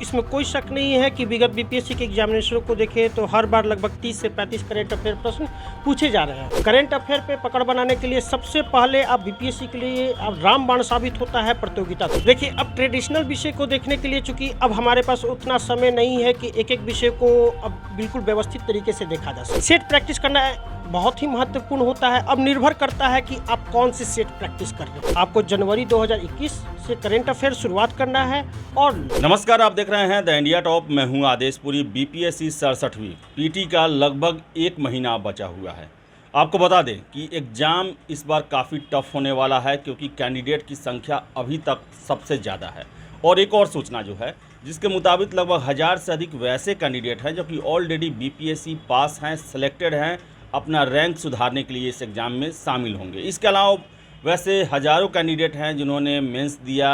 इसमें कोई शक नहीं है कि विगत बीपीएससी के एग्जामिनेशनों को देखें तो हर बार लगभग 30 से 35 करेंट अफेयर प्रश्न पूछे जा रहे हैं। करेंट अफेयर पे पकड़ बनाने के लिए सबसे पहले अब बीपीएससी के लिए अब रामबाण साबित होता है प्रतियोगिता। देखिए, अब ट्रेडिशनल विषय को देखने के लिए चूंकि अब हमारे पास उतना समय नहीं है कि एक एक विषय को अब बिल्कुल व्यवस्थित तरीके से देखा जा सके। सेट प्रैक्टिस करना बहुत ही महत्वपूर्ण होता है। अब निर्भर करता है कि आप कौन सी सेट प्रैक्टिस कर रहे हैं। आपको जनवरी 2021 से करेंट अफेयर शुरुआत करना है। और नमस्कार, आप देख रहे हैं द इंडिया टॉप। मैं हूं आदेशपुरी। बीपीएससी 67वीं पीटी का लगभग 1 महीना बचा हुआ है। आपको बता दें कि एग्ज़ाम इस बार काफ़ी टफ होने वाला है, क्योंकि कैंडिडेट की संख्या अभी तक सबसे ज़्यादा है। और एक और सूचना जो है, जिसके मुताबिक लगभग 1000 से अधिक वैसे कैंडिडेट हैं जो कि ऑलरेडी बीपीएससी पास हैं, सेलेक्टेड हैं, अपना रैंक सुधारने के लिए इस एग्ज़ाम में शामिल होंगे। इसके अलावा वैसे हज़ारों कैंडिडेट हैं जिन्होंने मेंस दिया,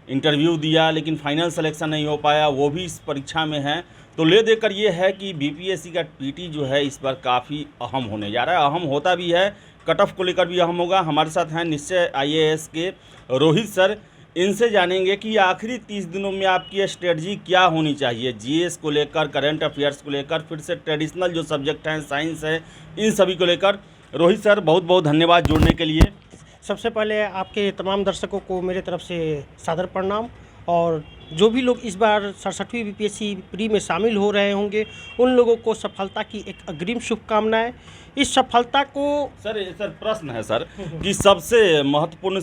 इंटरव्यू दिया, लेकिन फाइनल सिलेक्शन नहीं हो पाया, वो भी इस परीक्षा में हैं। तो ले देकर ये है कि बीपीएससी का पीटी जो है इस बार काफ़ी अहम होने जा रहा है। अहम होता भी है, कट ऑफ को लेकर भी अहम होगा। हमारे साथ हैं निश्चय आईएएस के रोहित सर। इनसे जानेंगे कि आखिरी 30 दिनों में आपकी स्ट्रेटजी क्या होनी चाहिए, जीएस को लेकर, करंट अफेयर्स को लेकर, फिर से ट्रेडिशनल जो सब्जेक्ट हैं, साइंस है, इन सभी को लेकर। रोहित सर, बहुत बहुत धन्यवाद जुड़ने के लिए। सबसे पहले आपके तमाम दर्शकों को मेरे तरफ से सादर प्रणाम। और जो भी लोग इस बार 67वीं बीपीएससी प्री में शामिल हो रहे होंगे, उन लोगों को सफलता की एक अग्रिम शुभकामनाएं। इस सफलता को सर प्रश्न है सर कि सबसे महत्वपूर्ण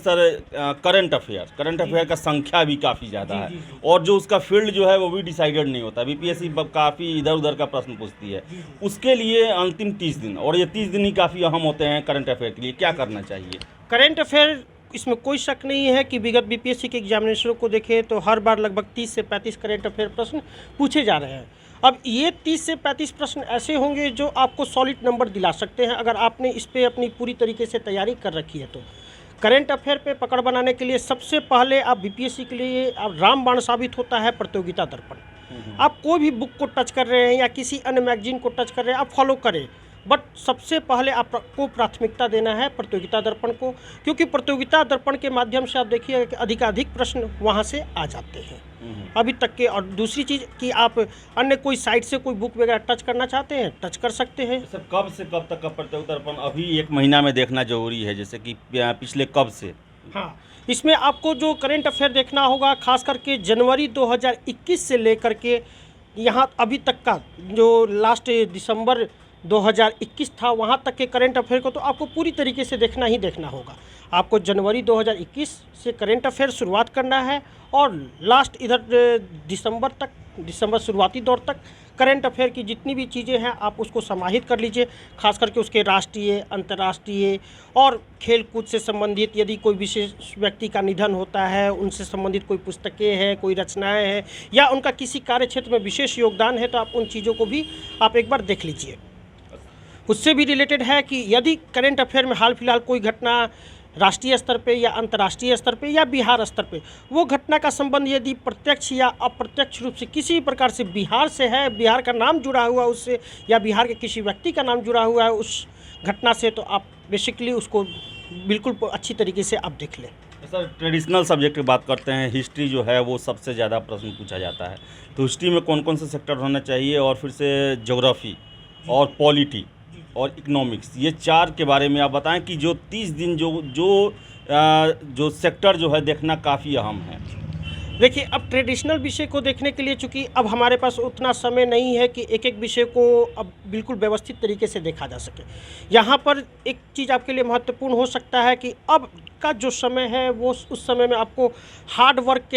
करंट अफेयर का संख्या भी काफ़ी ज़्यादा है, और जो उसका फील्ड जो है वो भी डिसाइडेड नहीं होता। बीपीएससी काफ़ी इधर उधर का प्रश्न पूछती है। उसके लिए अंतिम 30 दिन, और ये 30 दिन ही काफ़ी अहम होते हैं करंट अफेयर के लिए। क्या करना चाहिए? करेंट अफेयर, इसमें कोई शक नहीं है कि विगत बीपीएससी के एग्जामिनेशनों को देखें तो हर बार लगभग 30 से 35 करेंट अफेयर प्रश्न पूछे जा रहे हैं। अब ये 30 से 35 प्रश्न ऐसे होंगे जो आपको सॉलिड नंबर दिला सकते हैं, अगर आपने इस पे अपनी पूरी तरीके से तैयारी कर रखी है। तो करेंट अफेयर पे पकड़ बनाने के लिए सबसे पहले आप बीपीएससी के लिए अब रामबाण साबित होता है प्रतियोगिता दर्पण। आप कोई भी बुक को टच कर रहे हैं या किसी अन्य मैगजीन को टच कर रहे हैं, आप फॉलो करें, बट सबसे पहले आपको प्राथमिकता देना है प्रतियोगिता दर्पण को, क्योंकि प्रतियोगिता दर्पण के माध्यम से आप देखिए कि अधिकाधिक प्रश्न वहां से आ जाते हैं अभी तक के। और दूसरी चीज़ कि आप अन्य कोई साइट से कोई बुक वगैरह टच करना चाहते हैं, टच कर सकते हैं। सर, कब से कब तक का प्रतियोगिता दर्पण अभी 1 महीना में देखना जरूरी है, जैसे कि पिछले कब से? हाँ, इसमें आपको जो करेंट अफेयर देखना होगा, खास करके जनवरी 2021 से लेकर के यहाँ अभी तक का जो लास्ट दिसंबर 2021 था, वहाँ तक के करेंट अफेयर को तो आपको पूरी तरीके से देखना ही देखना होगा। आपको जनवरी 2021 से करेंट अफेयर शुरुआत करना है, और लास्ट इधर दिसंबर शुरुआती दौर तक करेंट अफेयर की जितनी भी चीज़ें हैं आप उसको समाहित कर लीजिए। खास करके उसके राष्ट्रीय, अंतर्राष्ट्रीय और खेल कूद से संबंधित, यदि कोई विशेष व्यक्ति का निधन होता है, उनसे संबंधित कोई पुस्तकें हैं, कोई रचनाएं हैं, या उनका किसी कार्य क्षेत्र में विशेष योगदान है, तो आप उन चीज़ों को भी आप एक बार देख लीजिए। उससे भी रिलेटेड है कि यदि करेंट अफेयर में हाल फिलहाल कोई घटना राष्ट्रीय स्तर पे या अंतर्राष्ट्रीय स्तर पे या बिहार स्तर पे, वो घटना का संबंध यदि प्रत्यक्ष या अप्रत्यक्ष रूप से किसी प्रकार से बिहार से है, बिहार का नाम जुड़ा हुआ उससे, या बिहार के किसी व्यक्ति का नाम जुड़ा हुआ है उस घटना से, तो आप बेसिकली उसको बिल्कुल अच्छी तरीके से आप देख लें। सर, ट्रेडिशनल सब्जेक्ट की बात करते हैं, हिस्ट्री जो है वो सबसे ज़्यादा प्रश्न पूछा जाता है। तो हिस्ट्री में कौन कौन से सेक्टर होना चाहिए, और फिर से ज्योग्राफी और पॉलिटी और इकोनॉमिक्स, ये 4 के बारे में आप बताएं कि जो 30 दिन जो सेक्टर जो है देखना काफ़ी अहम है। देखिए, अब ट्रेडिशनल विषय को देखने के लिए चूंकि अब हमारे पास उतना समय नहीं है कि एक एक विषय को अब बिल्कुल व्यवस्थित तरीके से देखा जा सके। यहाँ पर एक चीज़ आपके लिए महत्वपूर्ण हो सकता है कि अब का जो समय है वो उस समय में आपको हार्ड वर्क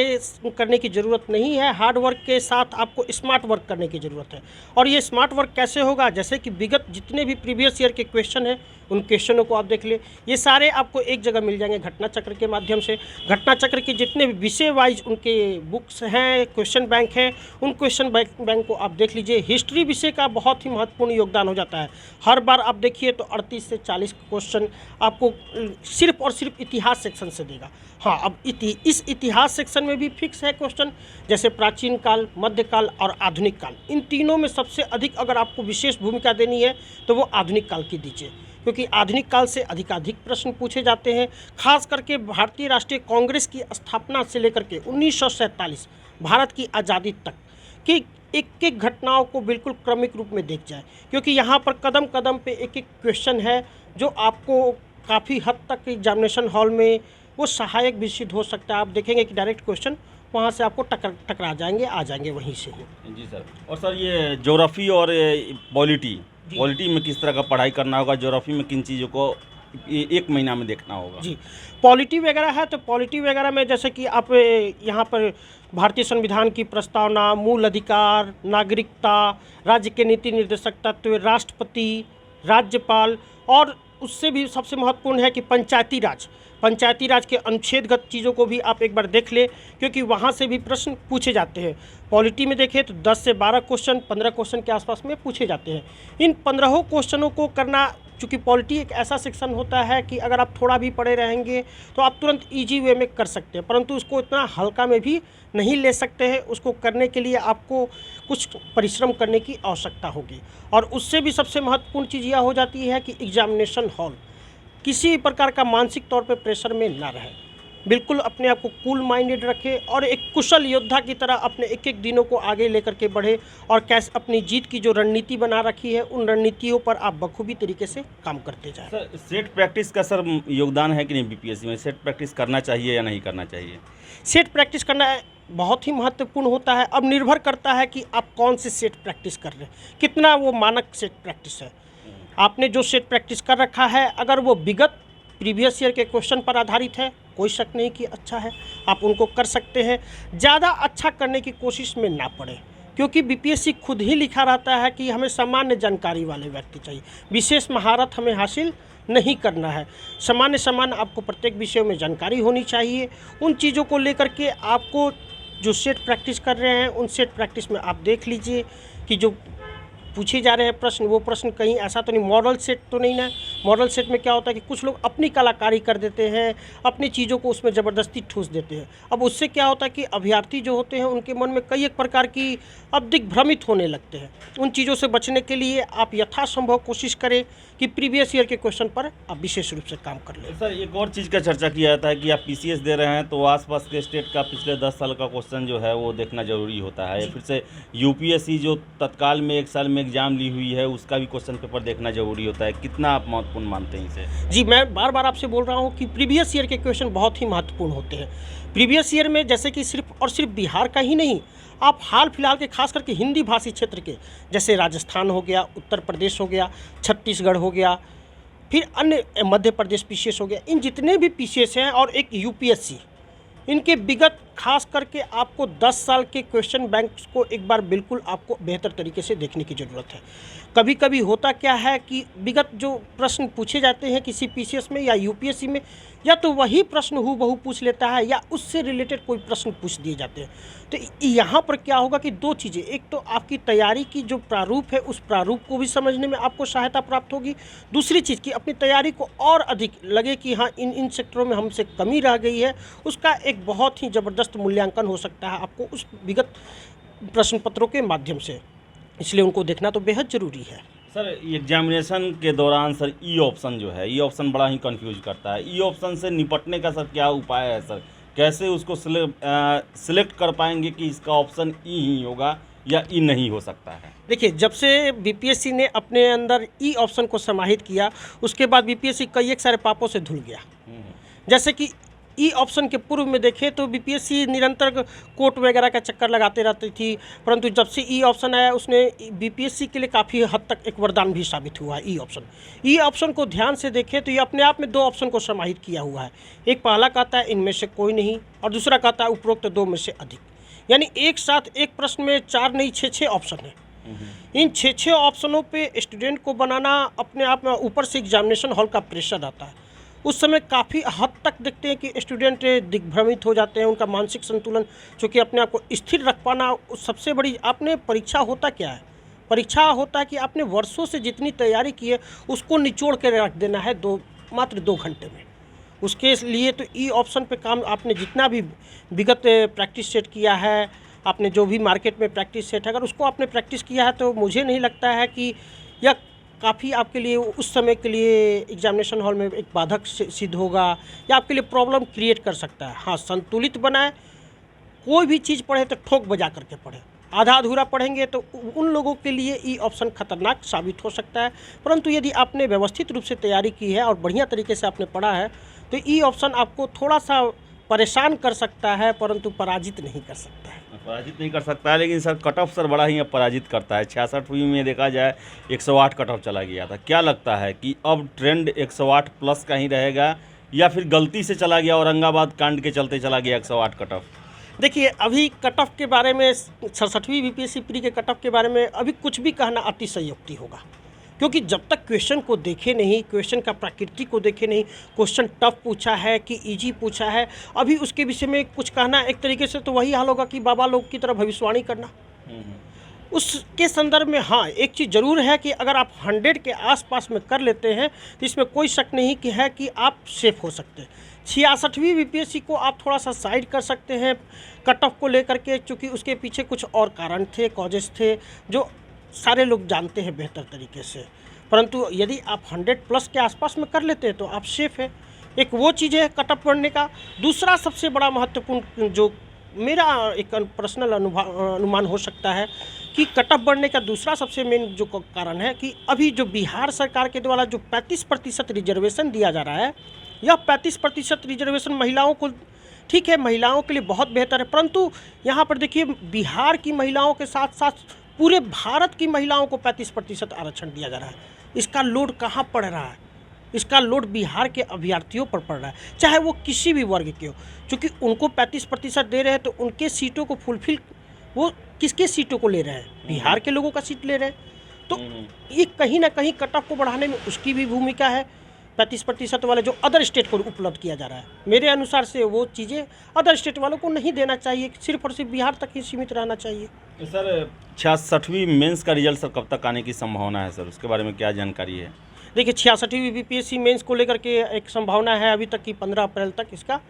करने की ज़रूरत नहीं है, हार्ड वर्क के साथ आपको स्मार्ट वर्क करने की ज़रूरत है। और ये स्मार्ट वर्क कैसे होगा? जैसे कि विगत जितने भी प्रीवियस ईयर के क्वेश्चन हैं, उन क्वेश्चनों को आप देख ले, ये सारे आपको एक जगह मिल जाएंगे घटना चक्र के माध्यम से। घटना चक्र के जितने भी विषय वाइज उनके बुक्स हैं, क्वेश्चन बैंक हैं, उन क्वेश्चन बैंक को आप देख लीजिए। हिस्ट्री विषय का बहुत ही महत्वपूर्ण योगदान हो जाता है। हर बार आप देखिए तो 38 से 40 क्वेश्चन आपको सिर्फ और सिर्फ इतिहास सेक्शन से देगा। हाँ, अब इस इतिहास सेक्शन में भी फिक्स है क्वेश्चन, जैसे प्राचीन काल, मध्यकाल और आधुनिक काल। इन तीनों में सबसे अधिक अगर आपको विशेष भूमिका देनी है तो वो आधुनिक काल की दीजिए, क्योंकि आधुनिक काल से अधिकाधिक प्रश्न पूछे जाते हैं। खास करके भारतीय राष्ट्रीय कांग्रेस की स्थापना से लेकर के 1947 भारत की आज़ादी तक कि एक एक घटनाओं को बिल्कुल क्रमिक रूप में देख जाए, क्योंकि यहाँ पर कदम कदम पे एक एक क्वेश्चन है जो आपको काफ़ी हद तक एग्जामिनेशन हॉल में वो सहायक भी सिद्ध हो सकता है। आप देखेंगे कि डायरेक्ट क्वेश्चन वहाँ से आपको टकरा जाएंगे, आ जाएंगे वहीं से ही। जी सर। और सर ये ज्योग्राफी और पॉलिटी में किस तरह का पढ़ाई करना होगा? ज्योग्राफी में किन चीज़ों को एक महीना में देखना होगा? जी, पॉलिटी वगैरह है तो पॉलिटी वगैरह में जैसे कि आप यहाँ पर भारतीय संविधान की प्रस्तावना, मूल अधिकार, नागरिकता, राज्य के नीति निर्देशक तत्व, राष्ट्रपति, राज्यपाल, और उससे भी सबसे महत्वपूर्ण है कि पंचायती राज के अनुच्छेदगत चीज़ों को भी आप एक बार देख लें, क्योंकि वहाँ से भी प्रश्न पूछे जाते हैं। पॉलिटी में देखें तो 10 से 12 क्वेश्चन, 15 क्वेश्चन के आसपास में पूछे जाते हैं। इन 15 क्वेश्चनों को करना, चूँकि पॉलिटी एक ऐसा सेक्शन होता है कि अगर आप थोड़ा भी पढ़े रहेंगे तो आप तुरंत ईजी वे में कर सकते हैं, परंतु उसको इतना हल्का में भी नहीं ले सकते हैं। उसको करने के लिए आपको कुछ परिश्रम करने की आवश्यकता होगी, और उससे भी सबसे महत्वपूर्ण चीज़ यह हो जाती है कि एग्जामिनेशन हॉल किसी प्रकार का मानसिक तौर पे प्रेशर में ना रहे, बिल्कुल अपने आप को कूल माइंडेड रखे और एक कुशल योद्धा की तरह अपने एक एक दिनों को आगे लेकर के बढ़े, और कैसे अपनी जीत की जो रणनीति बना रखी है उन रणनीतियों पर आप बखूबी तरीके से काम करते जाएं। सर सेट प्रैक्टिस का सर योगदान है कि नहीं बीपीएससी में? सेट प्रैक्टिस करना चाहिए या नहीं करना चाहिए? सेट प्रैक्टिस करना बहुत ही महत्वपूर्ण होता है। अब निर्भर करता है कि आप कौन से सेट प्रैक्टिस कर रहे हैं, कितना वो मानक सेट प्रैक्टिस है। आपने जो सेट प्रैक्टिस कर रखा है, अगर वो विगत प्रीवियस ईयर के क्वेश्चन पर आधारित है, कोई शक नहीं कि अच्छा है, आप उनको कर सकते हैं। ज़्यादा अच्छा करने की कोशिश में ना पड़े, क्योंकि बीपीएससी खुद ही लिखा रहता है कि हमें सामान्य जानकारी वाले व्यक्ति चाहिए, विशेष महारत हमें हासिल नहीं करना है। सामान्य आपको प्रत्येक विषय में जानकारी होनी चाहिए। उन चीज़ों को लेकर के आपको जो सेट प्रैक्टिस कर रहे हैं, उन सेट प्रैक्टिस में आप देख लीजिए कि जो पूछे जा रहे हैं प्रश्न, वो प्रश्न कहीं ऐसा तो नहीं मॉडल सेट तो नहीं ना। मॉडल सेट में क्या होता है कि कुछ लोग अपनी कलाकारी कर देते हैं, अपनी चीज़ों को उसमें ज़बरदस्ती ठूस देते हैं। अब उससे क्या होता है कि अभ्यर्थी जो होते हैं उनके मन में कई एक प्रकार की अब दिग्भ्रमित होने लगते हैं। उन चीज़ों से बचने के लिए आप यथासंभव कोशिश करें कि प्रीवियस ईयर के क्वेश्चन पर आप विशेष रूप से काम कर लें। सर एक और चीज़ का चर्चा किया जाता है कि आप पीसीएस दे रहे हैं तो आसपास के स्टेट का पिछले 10 साल का क्वेश्चन जो है वो देखना ज़रूरी होता है, फिर से यूपीएससी जो तत्काल में 1 साल में एग्जाम ली हुई है उसका भी क्वेश्चन पेपर देखना जरूरी होता है। कितना आप महत्वपूर्ण मानते हैं इसे? जी, मैं बार बार आपसे बोल रहा हूँ कि प्रीवियस ईयर के क्वेश्चन बहुत ही महत्वपूर्ण होते हैं। प्रीवियस ईयर में जैसे कि सिर्फ और सिर्फ बिहार का ही नहीं, आप हाल फिलहाल के खास करके हिंदी भाषी क्षेत्र के, जैसे राजस्थान हो गया, उत्तर प्रदेश हो गया, छत्तीसगढ़ हो गया, फिर अन्य मध्य प्रदेश पीसीएस हो गया, इन जितने भी पीसीएस हैं और एक यूपीएससी, इनके विगत खास करके आपको 10 साल के क्वेश्चन बैंक्स को एक बार बिल्कुल आपको बेहतर तरीके से देखने की ज़रूरत है। कभी कभी होता क्या है कि विगत जो प्रश्न पूछे जाते हैं किसी पीसीएस में या यूपीएससी में, या तो वही प्रश्न हूबहू पूछ लेता है या उससे रिलेटेड कोई प्रश्न पूछ दिए जाते हैं। तो यहाँ पर क्या होगा कि 2 चीज़ें, एक तो आपकी तैयारी की जो प्रारूप है उस प्रारूप को भी समझने में आपको सहायता प्राप्त होगी। दूसरी चीज़ कि अपनी तैयारी को और अधिक लगे कि हाँ इन सेक्टरों में हमसे कमी रह गई है, उसका एक बहुत ही ज़बरदस्त मूल्यांकन हो सकता है आपको उस विगत प्रश्न पत्रों के माध्यम से, इसलिए उनको देखना तो बेहद ज़रूरी है। सर एग्जामिनेशन के दौरान सर ई ऑप्शन जो है, ई ऑप्शन बड़ा ही कंफ्यूज करता है। ई ऑप्शन से निपटने का सर क्या उपाय है सर? कैसे उसको सिलेक्ट कर पाएंगे कि इसका ऑप्शन ई ही होगा या ई नहीं हो सकता है? देखिए, जब से बीपीएससी ने अपने अंदर ई ऑप्शन को समाहित किया, उसके बाद बीपीएससी कई एक सारे पापों से धुल गया। जैसे कि ई ऑप्शन के पूर्व में देखें तो बीपीएससी निरंतर कोर्ट वगैरह का चक्कर लगाते रहती थी, परंतु जब से ई ऑप्शन आया उसने बीपीएससी के लिए काफ़ी हद तक एक वरदान भी साबित हुआ है। ई ऑप्शन को ध्यान से देखें तो ये अपने आप में 2 ऑप्शन को समाहित किया हुआ है। एक पहला कहता है इनमें से कोई नहीं, और दूसरा कहता है उपरोक्त 2 में से अधिक। यानी एक साथ एक प्रश्न में 4 नहीं 6 ऑप्शन है। इन 6 ऑप्शनों पे स्टूडेंट को बनाना अपने आप में, ऊपर से एग्जामिनेशन हॉल का प्रेशर आता है, उस समय काफ़ी हद तक देखते हैं कि स्टूडेंट दिग्भ्रमित हो जाते हैं। उनका मानसिक संतुलन, चूँकि अपने आप को स्थिर रख पाना सबसे बड़ी, आपने परीक्षा होता क्या है? परीक्षा होता है कि आपने वर्षों से जितनी तैयारी की है उसको निचोड़ के रख देना है मात्र 2 घंटे में। उसके लिए तो ई ऑप्शन पे काम, आपने जितना भी विगत प्रैक्टिस सेट किया है, आपने जो भी मार्केट में प्रैक्टिस सेट है, अगर उसको आपने प्रैक्टिस किया है तो मुझे नहीं लगता है कि यह काफ़ी आपके लिए उस समय के लिए एग्जामिनेशन हॉल में एक बाधक सिद्ध होगा या आपके लिए प्रॉब्लम क्रिएट कर सकता है। हाँ, संतुलित बनाए, कोई भी चीज़ पढ़े तो ठोक बजा करके पढ़े, आधा अधूरा पढ़ेंगे तो उन लोगों के लिए ई ऑप्शन खतरनाक साबित हो सकता है। परंतु यदि आपने व्यवस्थित रूप से तैयारी की है और बढ़िया तरीके से आपने पढ़ा है तो ई ऑप्शन आपको थोड़ा सा परेशान कर सकता है, परंतु पराजित नहीं कर सकता है। पराजित नहीं कर सकता है, लेकिन सर कट ऑफ सर बड़ा ही अब पराजित करता है। 66वीं में देखा जाए 108 कट ऑफ चला गया था। क्या लगता है कि अब ट्रेंड 108 प्लस का ही रहेगा या फिर गलती से चला गया औरंगाबाद कांड के चलते चला गया 108 कट ऑफ? देखिए, अभी कट ऑफ के बारे में 67वीं बीपीएससी प्री के कट ऑफ के बारे में अभी कुछ भी कहना अतिशयोक्ति होगा, क्योंकि जब तक क्वेश्चन को देखे नहीं, क्वेश्चन का प्रकृति को देखे नहीं, क्वेश्चन टफ पूछा है कि इजी पूछा है, अभी उसके विषय में कुछ कहना एक तरीके से तो वही हाल होगा कि बाबा लोग की तरह भविष्यवाणी करना। उसके संदर्भ में हाँ, एक चीज़ ज़रूर है कि अगर आप 100 के आसपास में कर लेते हैं तो इसमें कोई शक नहीं कि है कि आप सेफ हो सकते हैं। 66वीं बीपीएससी को आप थोड़ा सा साइड कर सकते हैं कट ऑफ को लेकर के, चूँकि उसके पीछे कुछ और कारण थे, कॉजेस थे जो सारे लोग जानते हैं बेहतर तरीके से। परंतु यदि आप 100 प्लस के आसपास में कर लेते हैं तो आप सेफ है। एक वो चीज़ है कट ऑफ बढ़ने का। दूसरा सबसे बड़ा महत्वपूर्ण जो मेरा एक पर्सनल अनुमान हो सकता है कि कट ऑफ बढ़ने का दूसरा सबसे मेन जो कारण है कि अभी जो बिहार सरकार के द्वारा जो 35% रिजर्वेशन दिया जा रहा है, यह 35% रिजर्वेशन महिलाओं को, ठीक है, महिलाओं के लिए बहुत बेहतर है, परंतु यहाँ पर देखिए बिहार की महिलाओं के साथ साथ पूरे भारत की महिलाओं को 35% आरक्षण दिया जा रहा है। इसका लोड कहाँ पड़ रहा है? इसका लोड बिहार के अभ्यर्थियों पर पड़ रहा है, चाहे वो किसी भी वर्ग के हो, क्योंकि उनको 35% दे रहे हैं तो उनके सीटों को फुलफिल, वो किसके सीटों को ले रहे हैं? बिहार के लोगों का सीट ले रहे हैं। तो ये कहीं ना कहीं कट ऑफ को बढ़ाने में उसकी भी भूमिका है। 35% वाले जो अदर स्टेट को उपलब्ध किया जा रहा है, मेरे अनुसार से वो चीज़ें अदर स्टेट वालों को नहीं देना चाहिए, सिर्फ और सिर्फ बिहार तक ही सीमित रहना चाहिए। सर 66वीं मेंस का रिजल्ट सर कब तक आने की संभावना है सर, उसके बारे में क्या जानकारी है? देखिए, 66वीं बीपीएससी मेंस को लेकर के एक संभावना है अभी तक कि 15 अप्रैल तक इसका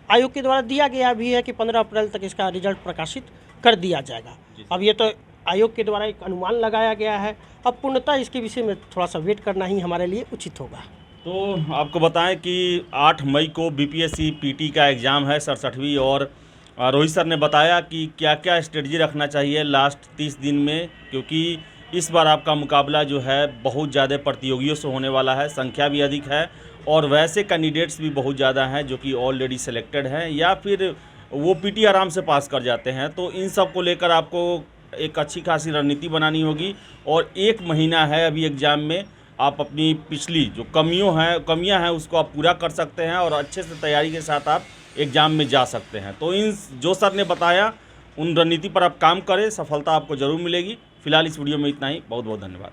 आयोग के द्वारा दिया गया भी है कि 15 अप्रैल तक इसका रिजल्ट प्रकाशित कर दिया जाएगा। अब ये तो आयोग के द्वारा एक अनुमान लगाया गया है, अब पूर्णतः इसके विषय में थोड़ा सा वेट करना ही हमारे लिए उचित होगा। तो आपको बताएं कि 8 मई को बीपीएससी पीटी का एग्ज़ाम है 67वीं, और रोहित सर ने बताया कि क्या क्या स्ट्रेटजी रखना चाहिए लास्ट 30 दिन में, क्योंकि इस बार आपका मुकाबला जो है बहुत ज़्यादा प्रतियोगियों से होने वाला है, संख्या भी अधिक है और वैसे कैंडिडेट्स भी बहुत ज़्यादा हैं जो कि ऑलरेडी सेलेक्टेड हैं या फिर वो पीटी आराम से पास कर जाते हैं। तो इन सब को लेकर आपको एक अच्छी खासी रणनीति बनानी होगी और 1 महीना है अभी एग्ज़ाम में, आप अपनी पिछली जो कमियां हैं उसको आप पूरा कर सकते हैं और अच्छे से तैयारी के साथ आप एग्ज़ाम में जा सकते हैं। तो इन जो सर ने बताया उन रणनीति पर आप काम करें, सफलता आपको ज़रूर मिलेगी। फिलहाल इस वीडियो में इतना ही, बहुत बहुत धन्यवाद।